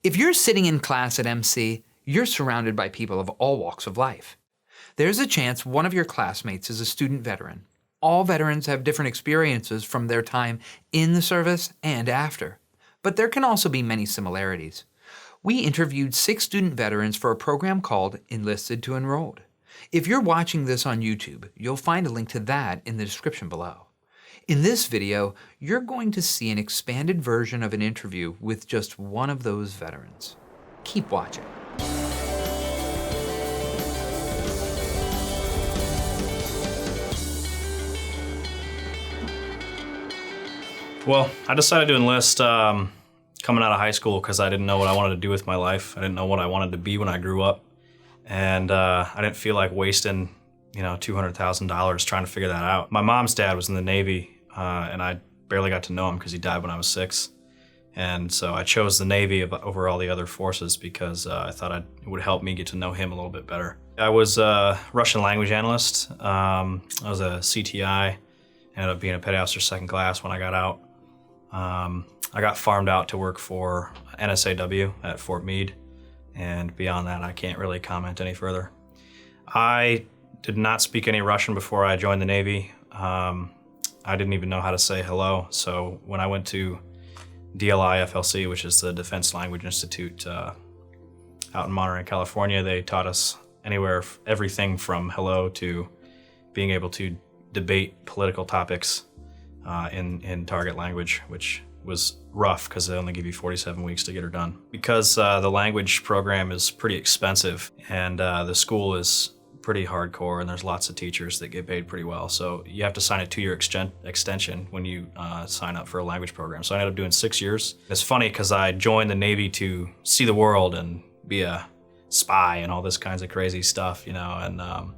If you're sitting in class at MC, you're surrounded by people of all walks of life. There's a chance one of your classmates is a student veteran. All veterans have different experiences from their time in the service and after, but there can also be many similarities. We interviewed 6 student veterans for a program called Enlisted to Enrolled. If you're watching this on YouTube, you'll find a link to that in the description below. In this video, you're going to see an expanded version of an interview with just one of those veterans. Keep watching. Well, I decided to enlist coming out of high school because I didn't know what I wanted to do with my life. I didn't know what I wanted to be when I grew up. And I didn't feel like wasting, $200,000 trying to figure that out. My mom's dad was in the Navy, and I barely got to know him because he died when I was 6. And so I chose the Navy over all the other forces because I thought it would help me get to know him a little bit better. I was a Russian language analyst. I was a CTI, ended up being a petty officer second class when I got out. I got farmed out to work for NSAW at Fort Meade, and beyond that, I can't really comment any further. I did not speak any Russian before I joined the Navy. I didn't even know how to say hello, so when I went to DLI FLC, which is the Defense Language Institute out in Montgomery, California, they taught us everything from hello to being able to debate political topics in target language, which was rough because they only give you 47 weeks to get her done. Because the language program is pretty expensive and the school is pretty hardcore and there's lots of teachers that get paid pretty well. So you have to sign a 2-year extension when you sign up for a language program. So I ended up doing 6 years. It's funny because I joined the Navy to see the world and be a spy and all this kinds of crazy stuff, and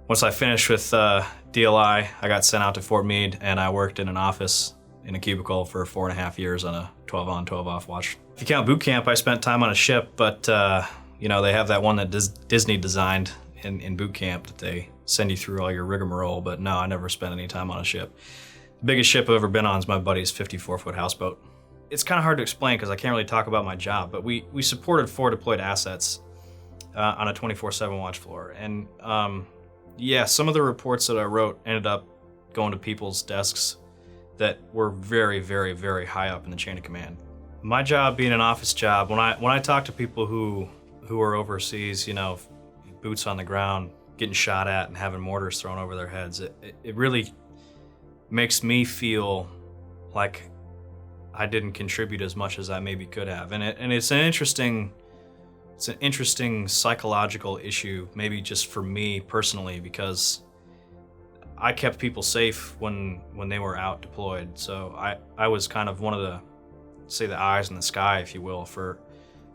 once I finished with DLI, I got sent out to Fort Meade and I worked in an office in a cubicle for 4.5 years on a 12-on, 12-off watch. If you count boot camp, I spent time on a ship, but they have that one that Disney designed in boot camp that they send you through all your rigmarole, but no, I never spent any time on a ship. The biggest ship I've ever been on is my buddy's 54-foot houseboat. It's kind of hard to explain because I can't really talk about my job, but we supported 4 deployed assets on a 24/7 watch floor. And some of the reports that I wrote ended up going to people's desks that were very, very, very high up in the chain of command. My job being an office job, when I talk to people who are overseas, boots on the ground, getting shot at and having mortars thrown over their heads, it really makes me feel like I didn't contribute as much as I maybe could have. And it's an interesting psychological issue, maybe just for me personally, because I kept people safe when they were out deployed. So I was kind of one of the eyes in the sky, if you will, for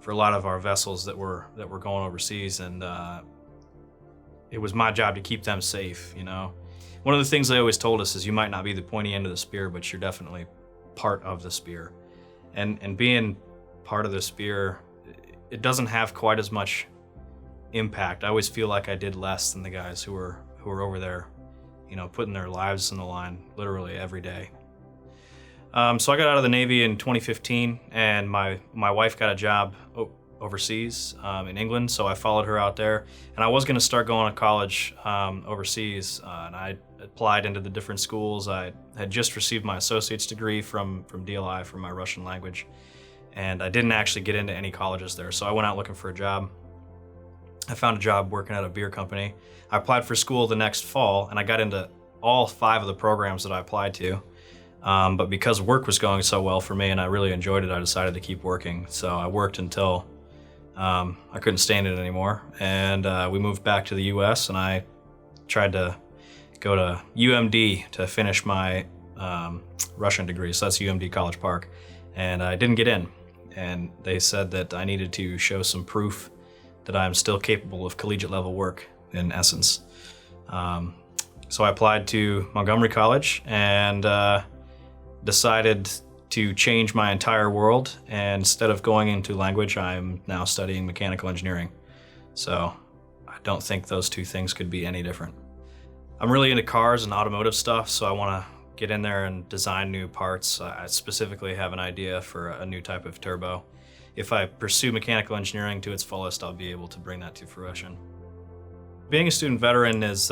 a lot of our vessels that were going overseas, and it was my job to keep them safe. One of the things they always told us is you might not be the pointy end of the spear, but you're definitely part of the spear. And being part of the spear, it doesn't have quite as much impact. I always feel like I did less than the guys who were over there, putting their lives on the line literally every day. So I got out of the Navy in 2015, and my wife got a job overseas in England, so I followed her out there. And I was going to start going to college overseas, and I applied into the different schools. I had just received my associate's degree from DLI for my Russian language, and I didn't actually get into any colleges there, so I went out looking for a job. I found a job working at a beer company. I applied for school the next fall, and I got into all 5 of the programs that I applied to. But because work was going so well for me and I really enjoyed it, I decided to keep working. So I worked until I couldn't stand it anymore. And we moved back to the US, and I tried to go to UMD to finish my Russian degree. So that's UMD College Park. And I didn't get in. And they said that I needed to show some proof that I'm still capable of collegiate level work, in essence. So I applied to Montgomery College and decided to change my entire world. And instead of going into language, I'm now studying mechanical engineering. So I don't think those 2 things could be any different. I'm really into cars and automotive stuff, so I want to get in there and design new parts. I specifically have an idea for a new type of turbo. if I pursue mechanical engineering to its fullest, I'll be able to bring that to fruition. Being a student veteran is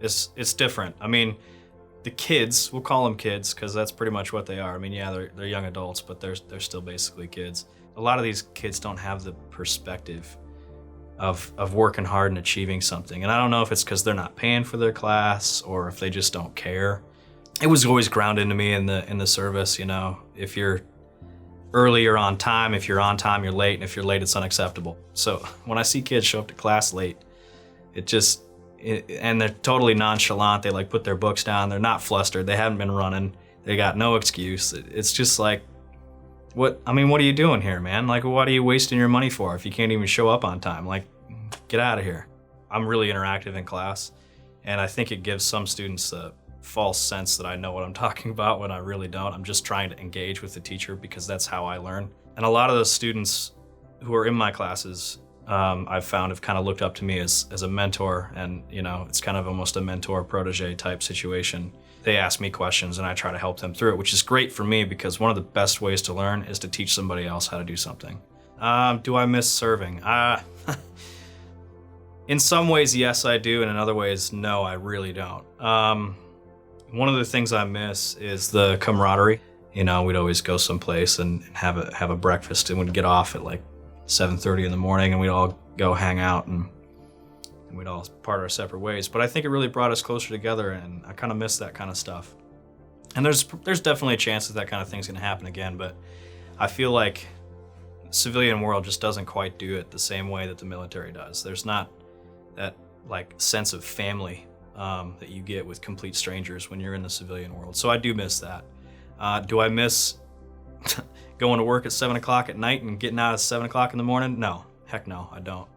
it's different. I mean, the kids, we'll call them kids because that's pretty much what they are. I mean, yeah, they're young adults, but they're still basically kids. A lot of these kids don't have the perspective of working hard and achieving something. And I don't know if it's because they're not paying for their class or if they just don't care. It was always ground into me in the service, you know, if you're early, you're on time. If you're on time, you're late. And if you're late, it's unacceptable. So when I see kids show up to class late, and they're totally nonchalant. They like put their books down. They're not flustered. They haven't been running. They got no excuse. It's just like, what are you doing here, man? Like, what are you wasting your money for if you can't even show up on time? Like, get out of here. I'm really interactive in class, and I think it gives some students a false sense that I know what I'm talking about when I really don't. I'm just trying to engage with the teacher because that's how I learn. And a lot of those students who are in my classes, I've found have kind of looked up to me as a mentor, and you know, it's kind of almost a mentor-protege type situation. They ask me questions and I try to help them through it, which is great for me because one of the best ways to learn is to teach somebody else how to do something. Do I miss serving? In some ways, yes, I do, and in other ways, no, I really don't. One of the things I miss is the camaraderie. You know, we'd always go someplace and have a breakfast, and we'd get off at like 7:30 in the morning, and we'd all go hang out, and we'd all part our separate ways. But I think it really brought us closer together, and I kind of miss that kind of stuff. And there's definitely a chance that kind of thing's going to happen again, but I feel like the civilian world just doesn't quite do it the same way that the military does. There's not that like sense of family that you get with complete strangers when you're in the civilian world. So I do miss that. Do I miss going to work at 7 o'clock at night and getting out at 7 o'clock in the morning? No, heck no, I don't.